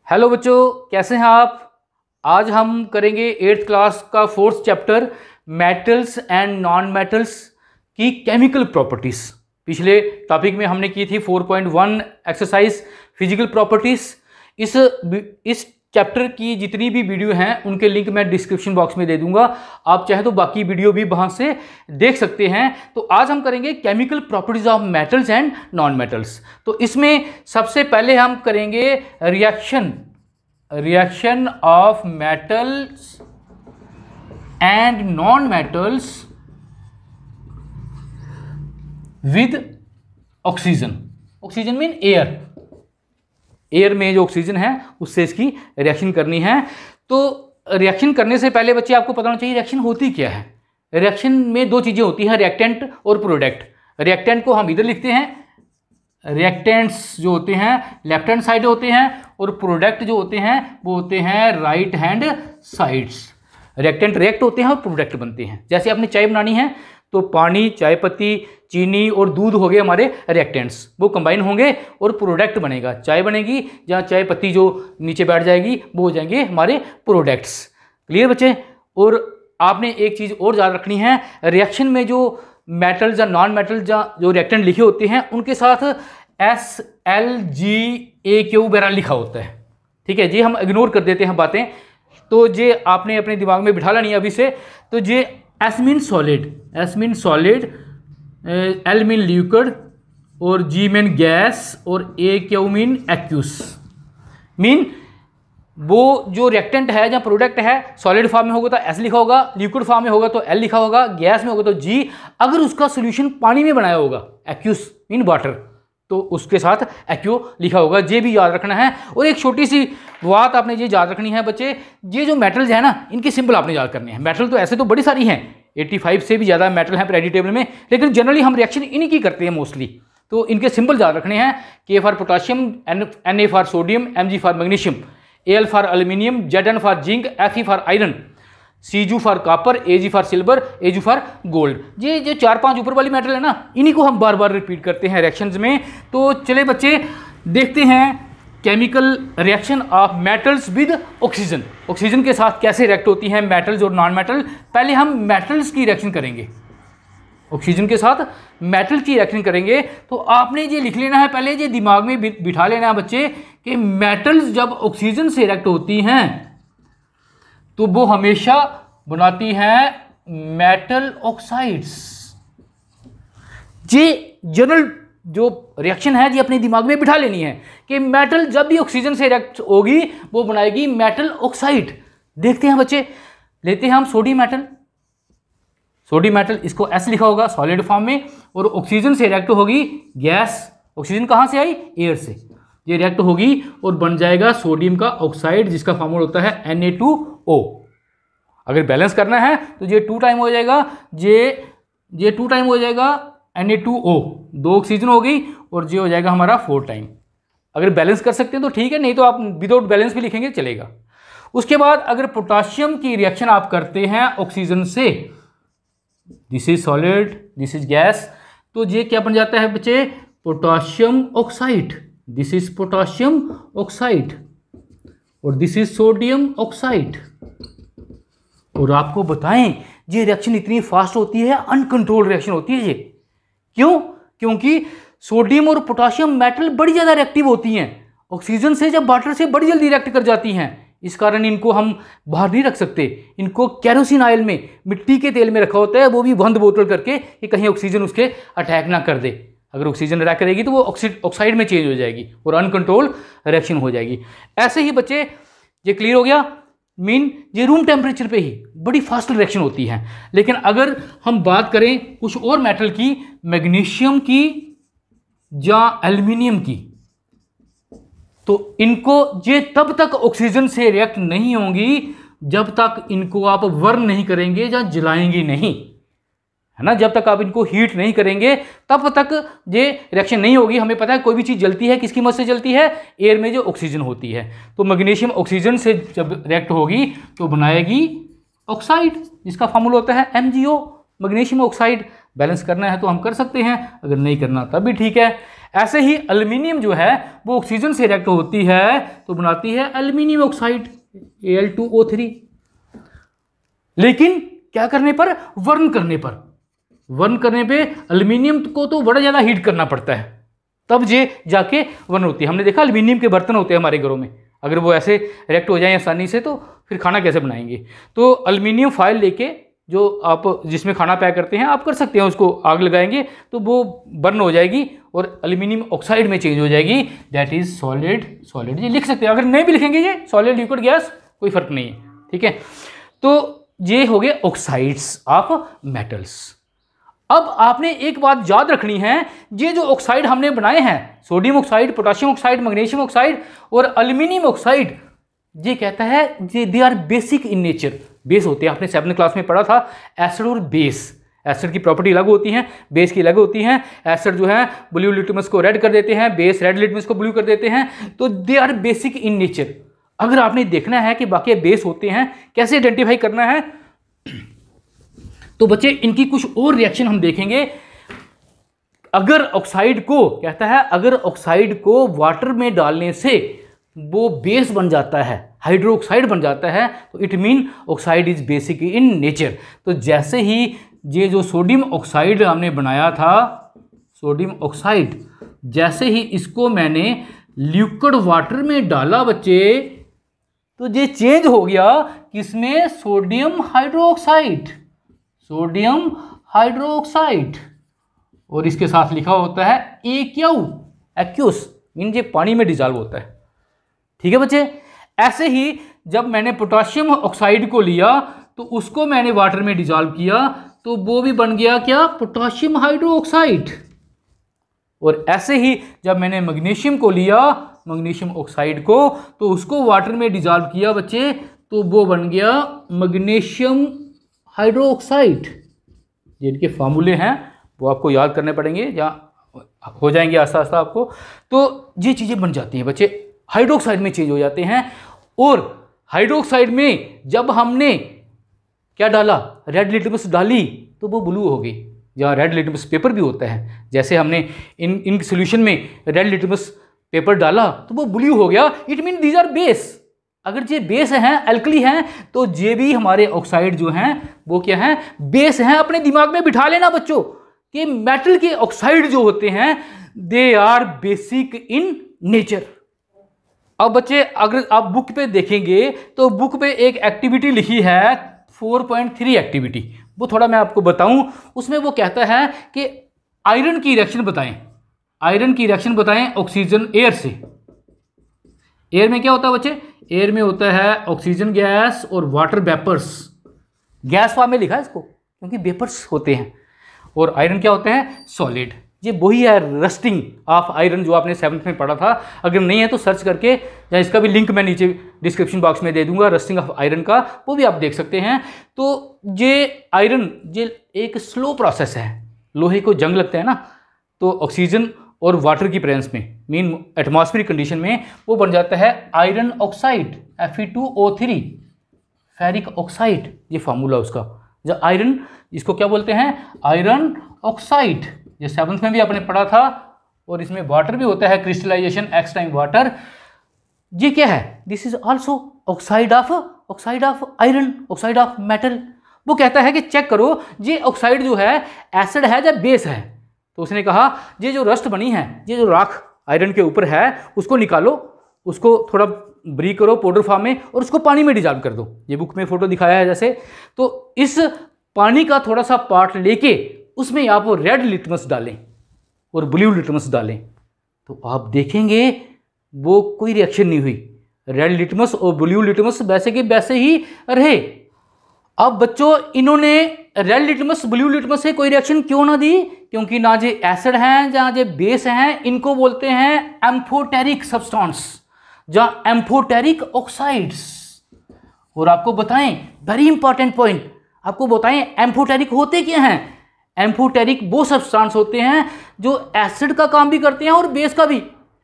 Hello बच्चों, कैसे हैं आप। आज हम करेंगे 8th क्लास का 4th chapter metals and non metals की केमिकल प्रॉपर्टीज़। पिछले टॉपिक में हमने की थी 4.1 एक्सरसाइज फिजिकल प्रॉपर्टीज़। इस चैप्टर की जितनी भी वीडियो हैं उनके लिंक मैं डिस्क्रिप्शन बॉक्स में दे दूंगा, आप चाहे तो बाकी वीडियो भी वहां से देख सकते हैं। तो आज हम करेंगे chemical properties of metals and non metals. तो इसमें सबसे पहले हम करेंगे reaction of metals and non metals with oxygen. Oxygen mean air में जो ऑक्सीजन है उससे इसकी रिएक्शन करनी है। तो रिएक्शन करने से पहले बच्चे आपको पता होना चाहिए रिएक्शन होती क्या है। रिएक्शन में दो चीज़ें होती हैं, रिएक्टेंट और प्रोडक्ट। रिएक्टेंट को हम इधर लिखते हैं, रिएक्टेंट्स जो होते हैं लेफ्ट हैंड साइड होते हैं, और प्रोडक्ट जो होते हैं वो होते हैं right hand sides. Reactant react होते हैं और प्रोडक्ट बनते हैं। जैसे आपने चाय बनानी है तो पानी, चाय पत्ती, चीनी और दूध हो गए हमारे रिएक्टेंट्स, वो कंबाइन होंगे और प्रोडक्ट बनेगा। चाय बनेगी, जहाँ चाय पत्ती जो नीचे बैठ जाएगी वो हो जाएंगे हमारे प्रोडक्ट्स। क्लियर बच्चे। और आपने एक चीज़ और याद रखनी है, रिएक्शन में जो मेटल्स या नॉन मेटल्स जो रिएक्टेंट लिखे होते हैं उनके साथ SLGAQ वगैरह लिखा होता है। ठीक है जी, हम इग्नोर कर देते हैं बातें, तो ये आपने अपने दिमाग में बिठा लेनी है अभी से। तो ये S mean solid, L mean liquid और G मीन गैस और AQ मीन एक्यूस। मीन वो जो रिएक्टेंट है या प्रोडक्ट है सॉलिड फॉर्म में होगा तो S लिखा होगा, लिक्विड फॉर्म में होगा तो L लिखा होगा, गैस में होगा तो G। अगर उसका सोल्यूशन पानी में बनाया होगा, एक्यूस मीन वाटर, तो उसके साथ एक्यू लिखा होगा। ये भी याद रखना है। और एक छोटी सी बात आपने ये याद रखनी है बच्चे, ये जो मेटल्स है ना इनके सिंबल आपने याद करने हैं। मेटल तो ऐसे तो बड़ी सारी हैं, 85 से भी ज़्यादा मेटल हैं पीरियोडिक टेबल में, लेकिन जनरली हम रिएक्शन इन्हीं की करते हैं मोस्टली। तो इनके सिंबल याद रखने हैं, K for potassium, Na for sodium, Mg for magnesium, Al for aluminium, Zn for zinc, Fe for iron, Cg for copper, Ag for silver, Ag for gold. ये जो 4-5 ऊपर वाली मेटल है ना, इन्हीं को हम बार बार रिपीट करते हैं रिएक्शंस में। तो चले बच्चे देखते हैं chemical reaction of metals with oxygen. Oxygen के साथ कैसे रिएक्ट होती हैं मेटल्स और नॉन मेटल। पहले हम मेटल्स की रिएक्शन करेंगे, ऑक्सीजन के साथ मेटल की रिएक्शन करेंगे। तो आपने ये लिख लेना है, पहले ये दिमाग में बिठा लेना है बच्चे कि मेटल्स जब ऑक्सीजन से रिएक्ट होती हैं तो वो हमेशा बनाती हैं मेटल ऑक्साइड्स। ये जनरल जो रिएक्शन है ये अपने दिमाग में बिठा लेनी है कि मेटल जब भी ऑक्सीजन से रिएक्ट होगी वो बनाएगी मेटल ऑक्साइड। देखते हैं बच्चे, लेते हैं हम सोडियम मेटल, इसको S लिखा होगा सॉलिड फॉर्म में, और ऑक्सीजन से रिएक्ट होगी गैस। ऑक्सीजन कहाँ से आई? एयर से। ये रिएक्ट होगी और बन जाएगा सोडियम का ऑक्साइड, जिसका फॉर्मूला होता है Na2O। अगर बैलेंस करना है तो ये 2 टाइम हो जाएगा, ये 2 टाइम हो जाएगा Na2O, 2 ऑक्सीजन हो गई, और ये हो जाएगा हमारा 4 टाइम। अगर बैलेंस कर सकते हैं तो ठीक है, नहीं तो आप विदाउट बैलेंस भी लिखेंगे चलेगा। उसके बाद अगर पोटाशियम की रिएक्शन आप करते हैं ऑक्सीजन से, this is solid, this is gas, तो ये क्या बन जाता है बच्चे? Potassium oxide. This is potassium oxide और दिस इज सोडियम ऑक्साइड। और आपको बताएं ये रिएक्शन इतनी फास्ट होती है, अनकंट्रोल्ड रिएक्शन होती है ये। क्यों? क्योंकि सोडियम और पोटाशियम मेटल बड़ी ज़्यादा रिएक्टिव होती हैं, ऑक्सीजन से जब वाटर से बड़ी जल्दी रिएक्ट कर जाती हैं। इस कारण इनको हम बाहर नहीं रख सकते, इनको केरोसिन ऑयल में, मिट्टी के तेल में रखा होता है, वो भी बंद बोतल करके कि कहीं ऑक्सीजन उसके अटैक ना कर दे। अगर ऑक्सीजन अटैक करेगी तो वो ऑक्साइड में चेंज हो जाएगी और अनकंट्रोल रिएक्शन हो जाएगी। ऐसे ही बच्चे ये क्लियर हो गया। मीन ये रूम टेम्परेचर पे ही बड़ी फास्ट रिएक्शन होती है। लेकिन अगर हम बात करें कुछ और मेटल की, मैग्नीशियम की या एल्युमिनियम की, तो इनको ये तब तक ऑक्सीजन से रिएक्ट नहीं होंगी जब तक इनको आप बर्न नहीं करेंगे या जलाएंगे नहीं, है ना। जब तक आप इनको हीट नहीं करेंगे तब तक ये रिएक्शन नहीं होगी। हमें पता है कोई भी चीज़ जलती है किसकी मदद से जलती है? एयर में जो ऑक्सीजन होती है। तो मैग्नीशियम ऑक्सीजन से जब रिएक्ट होगी तो बनाएगी ऑक्साइड, जिसका फार्मूला होता है MgO। Magnesium oxide. बैलेंस करना है तो हम कर सकते हैं, अगर नहीं करना तब भी ठीक है। ऐसे ही एल्युमिनियम जो है वो ऑक्सीजन से रिएक्ट होती है तो बनाती है एल्युमिनियम ऑक्साइड Al2O3। लेकिन क्या करने पर, वर्न करने पर, वर्न करने पे एल्युमिनियम को तो बड़ा ज़्यादा हीट करना पड़ता है, तब ये जाके वर्न होती है। हमने देखा एल्युमिनियम के बर्तन होते हैं हमारे घरों में, अगर वो ऐसे रिएक्ट हो जाए आसानी से तो फिर खाना कैसे बनाएंगे। तो एल्युमिनियम फॉयल लेके जो आप जिसमें खाना पैक करते हैं आप कर सकते हैं, उसको आग लगाएंगे तो वो बर्न हो जाएगी और एल्युमिनियम ऑक्साइड में चेंज हो जाएगी, दैट इज सॉलिड। सॉलिड ये लिख सकते हैं, अगर नहीं भी लिखेंगे ये सॉलिड लिक्विड गैस कोई फर्क नहीं है, ठीक है। तो ये हो गए ऑक्साइड्स ऑफ मेटल्स। अब आपने एक बात याद रखनी है, ये जो ऑक्साइड हमने बनाए हैं, sodium oxide, potassium oxide, magnesium oxide और एल्युमिनियम ऑक्साइड, ये कहता है they are basic in nature, base होते हैं। आपने 7th क्लास में पढ़ा था एसिड और बेस। एसिड की प्रॉपर्टी अलग होती हैं, बेस की अलग होती हैं। एसिड जो है ब्लू लिटमस को रेड कर देते हैं, बेस रेड लिटमस को ब्लू कर देते हैं, तो they are basic in nature. अगर आपने देखना है कि बाकी बेस होते हैं, कैसे आइडेंटिफाई करना है, तो बच्चे इनकी कुछ और रिएक्शन हम देखेंगे। अगर ऑक्साइड को कहता है, अगर ऑक्साइड को वाटर में डालने से वो बेस बन जाता है, हाइड्रोक्साइड बन जाता है, तो it mean oxide is basic in nature. तो जैसे ही ये जो सोडियम ऑक्साइड हमने बनाया था, सोडियम ऑक्साइड, जैसे ही इसको मैंने लिक्विड वाटर में डाला बच्चे, तो ये चेंज हो गया किसमें, सोडियम हाइड्रोक्साइड, सोडियम हाइड्रोक्साइड। और इसके साथ लिखा होता है एक्यूस, मीन ये पानी में डिजॉल्व होता है, ठीक है बच्चे। ऐसे ही जब मैंने पोटाशियम ऑक्साइड को लिया तो उसको मैंने वाटर में डिजॉल्व किया, तो वो भी बन गया क्या, पोटाशियम हाइड्रोक्साइड। और ऐसे ही जब मैंने मैग्नीशियम को लिया, मैग्नीशियम ऑक्साइड को, तो उसको वाटर में डिजॉल्व किया बच्चे, तो वो बन गया मैग्नीशियम हाइड्रोक्साइड। जिनके फार्मूले हैं वो आपको याद करने पड़ेंगे या हो जाएंगे आस्ता आस्ता आपको। तो ये चीज़ें बन जाती हैं बच्चे, हाइड्रोक्साइड में चेंज हो जाते हैं। और हाइड्रोक्साइड में जब हमने क्या डाला, रेड लिटमस डाली, तो वो ब्लू हो गई। या रेड लिटमस पेपर भी होता है, जैसे हमने इन सोल्यूशन में रेड लिटमस पेपर डाला तो वो ब्लू हो गया, it mean these are base. अगर ये बेस हैं, एल्कली हैं, तो ये भी हमारे ऑक्साइड जो हैं वो क्या हैं, बेस हैं। अपने दिमाग में बिठा लेना बच्चों कि मेटल के ऑक्साइड जो होते हैं they are basic in nature. अब बच्चे अगर आप बुक पे देखेंगे तो बुक पे एक एक्टिविटी लिखी है 4.3 एक्टिविटी, वो थोड़ा मैं आपको बताऊं। उसमें वो कहता है कि आयरन की रिएक्शन बताएं, आयरन की रिएक्शन बताएं ऑक्सीजन एयर से। एयर में क्या होता है बच्चे, एयर में होता है ऑक्सीजन गैस और वाटर वेपर्स। गैस फॉर्म में लिखा है इसको क्योंकि वेपर्स होते हैं। और आयरन क्या होते हैं, सॉलिड। ये वही है रस्टिंग ऑफ आयरन जो आपने 7th में पढ़ा था। अगर नहीं है तो सर्च करके, या इसका भी लिंक मैं नीचे डिस्क्रिप्शन बॉक्स में दे दूंगा, रस्टिंग ऑफ आयरन का, वो भी आप देख सकते हैं। तो ये आयरन ये एक स्लो प्रोसेस है। लोहे को जंग लगता है ना, तो ऑक्सीजन और वाटर की प्रेजेंस में, मीन एटमॉस्फेरिक कंडीशन में, वो बन जाता है iron oxide Fe2O3, ferric oxide, ये फार्मूला उसका। जो आयरन, इसको क्या बोलते हैं, आयरन ऑक्साइड। ये 7th में भी आपने पढ़ा था। और इसमें वाटर भी होता है, क्रिस्टलाइजेशन X टाइम वाटर। ये क्या है, this is also oxide of iron, oxide of metal. वो कहता है कि चेक करो ये ऑक्साइड जो है एसिड है या बेस है। तो उसने कहा ये जो रस्ट बनी है, ये जो राख आयरन के ऊपर है, उसको निकालो, उसको थोड़ा ब्री करो पाउडर फॉर्म में और उसको पानी में डिजॉल्व कर दो। ये बुक में फोटो दिखाया है जैसे। तो इस पानी का थोड़ा सा पार्ट लेके उसमें आप रेड लिटमस डालें और ब्लू लिटमस डालें, तो आप देखेंगे वो कोई रिएक्शन नहीं हुई। रेड लिटमस और ब्लू लिटमस वैसे के वैसे ही रहे। अब बच्चों इन्होंने रेड लिटमस ब्लू लिटमस से कोई रिएक्शन क्यों ना दी, क्योंकि ना जे एसिड हैं जहाँ जे बेस हैं, इनको बोलते हैं एम्फोटेरिक सब्सटेंस, जहाँ एम्फोटेरिक ऑक्साइड्स। और आपको बताएं, वेरी इंपॉर्टेंट पॉइंट, आपको बताएं एम्फोटेरिक होते क्या हैं। एम्फोटेरिक वो सब्सटेंस होते हैं जो एसिड का काम भी करते हैं और बेस का भी।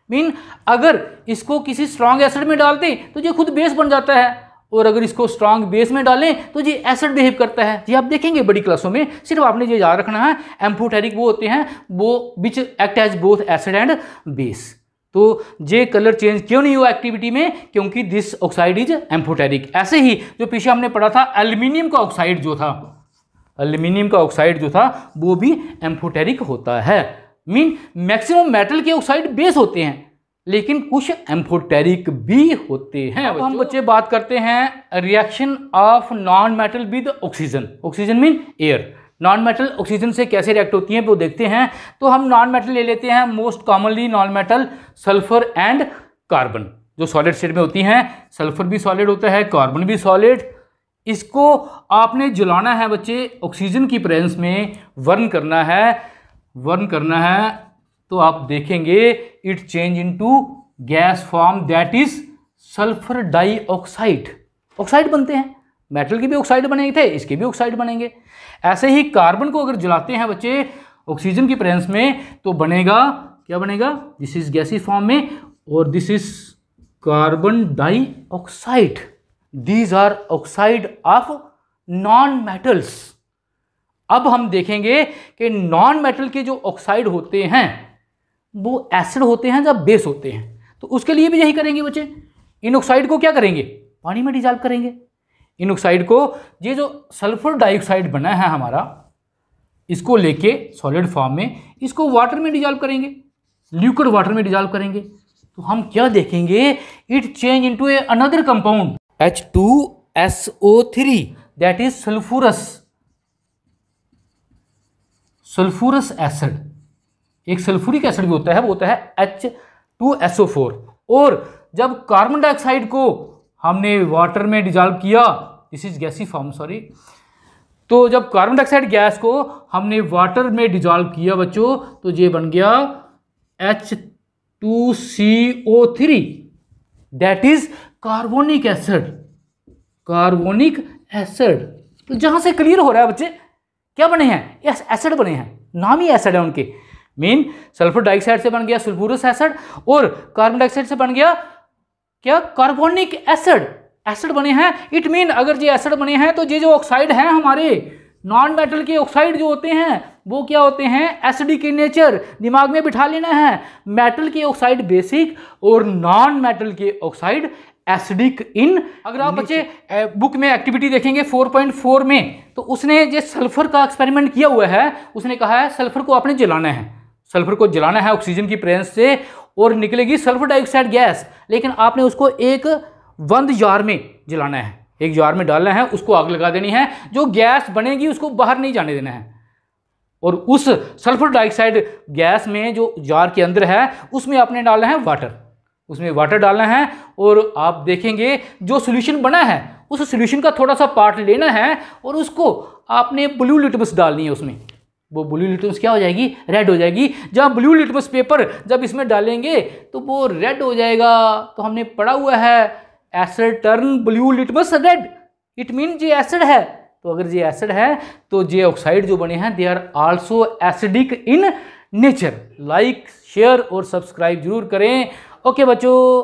मीन अगर इसको किसी स्ट्रॉन्ग एसिड में डालते तो ये खुद बेस बन जाता है, और अगर इसको स्ट्रांग बेस में डालें तो जी एसिड बिहेव करता है। जी आप देखेंगे बड़ी क्लासों में, सिर्फ आपने ये याद रखना है एम्फोटेरिक वो होते हैं वो which act as both acid and base. तो ये कलर चेंज क्यों नहीं हुआ एक्टिविटी में, क्योंकि दिस ऑक्साइड इज एम्फोटेरिक। ऐसे ही जो पीछे हमने पढ़ा था एल्यूमिनियम का ऑक्साइड जो था, एल्यूमिनियम का ऑक्साइड जो था वो भी एम्फोटेरिक होता है। मीन मैक्सिमम मेटल के ऑक्साइड बेस होते हैं लेकिन कुछ एम्फोटेरिक भी होते हैं। अब हम बच्चे बात करते हैं reaction of non metal with oxygen. Oxygen mean air. Non metal oxygen से कैसे रिएक्ट होती हैं वो देखते हैं। तो हम नॉन मेटल ले लेते हैं, most commonly non metal sulphur and carbon, जो सॉलिड स्टेट में होती हैं। सल्फर भी सॉलिड होता है, कार्बन भी सॉलिड। इसको आपने जलाना है बच्चे, ऑक्सीजन की प्रेजेंस में वर्न करना है तो आप देखेंगे it change into gas form that is sulphur dioxide. Oxide बनते हैं, मेटल के भी ऑक्साइड बने थे, इसके भी ऑक्साइड बनेंगे। ऐसे ही कार्बन को अगर जलाते हैं बच्चे ऑक्सीजन की प्रेजेंस में तो बनेगा, क्या बनेगा, दिस इज गैसी फॉर्म में और this is carbon dioxide. These are oxide of non metals. अब हम देखेंगे कि नॉन मेटल के जो ऑक्साइड होते हैं वो एसिड होते हैं या बेस होते हैं। तो उसके लिए भी यही करेंगे बच्चे, इन ऑक्साइड को क्या करेंगे, पानी में डिजॉल्व करेंगे। इन ऑक्साइड को, ये जो सल्फर डाइऑक्साइड बना है हमारा, इसको लेके सॉलिड फॉर्म में इसको वाटर में डिजॉल्व करेंगे, लिक्विड वाटर में डिजॉल्व करेंगे। तो हम क्या देखेंगे, it change into another compound H2SO3 that is sulphurous acid. एक सल्फ्यूरिक एसिड भी होता है, वो होता है H2SO4। और जब कार्बन डाइऑक्साइड को हमने वाटर में डिजॉल्व किया, दिस इज गैसी फॉर्म सॉरी, तो जब कार्बन डाइऑक्साइड गैस को हमने वाटर में डिजॉल्व किया बच्चों तो ये बन गया H2CO3 that is carbonic acid. Carbonic acid. तो जहां से क्लियर हो रहा है बच्चे क्या बने हैं, यस एसिड बने हैं, नाम ही एसिड है उनके। मीन सल्फर डाइऑक्साइड से बन गया सल्फ्यूरस एसिड और कार्बन डाइऑक्साइड से बन गया क्या, कार्बोनिक एसिड। एसिड बने हैं, इट मीन अगर ये एसिड बने हैं तो ये जो ऑक्साइड हैं हमारे नॉन मेटल के ऑक्साइड जो होते हैं वो क्या होते हैं, एसिडिक इन नेचर। दिमाग में बिठा लेना है, मेटल के ऑक्साइड बेसिक और नॉन मेटल के ऑक्साइड एसिडिक इन। अगर आप बच्चे बुक में एक्टिविटी देखेंगे 4.4 में तो उसने ये सल्फर का एक्सपेरिमेंट किया हुआ है। उसने कहा है सल्फर को आपने जलाना है, सल्फर को जलाना है ऑक्सीजन की प्रेजेंस से और निकलेगी सल्फर डाइऑक्साइड गैस, लेकिन आपने उसको एक बंद जार में जलाना है, एक जार में डालना है, उसको आग लगा देनी है, जो गैस बनेगी उसको बाहर नहीं जाने देना है। और उस सल्फर डाइऑक्साइड गैस में जो जार के अंदर है उसमें आपने डालना है वाटर, उसमें वाटर डालना है और आप देखेंगे जो सोल्यूशन बना है उस सोल्यूशन का थोड़ा सा पार्ट लेना है और उसको आपने ब्लू लिटमस डालनी है उसमें। वो ब्लू लिटमस क्या हो जाएगी, रेड हो जाएगी। जब ब्लू लिटमस पेपर जब इसमें डालेंगे तो वो रेड हो जाएगा। तो हमने पढ़ा हुआ है asset turn blue litmus red, it mean ये एसिड है। तो अगर ये एसिड है तो ये ऑक्साइड जो बने हैं they are also acidic in nature. Like share और सब्सक्राइब जरूर करें। ओके बच्चों।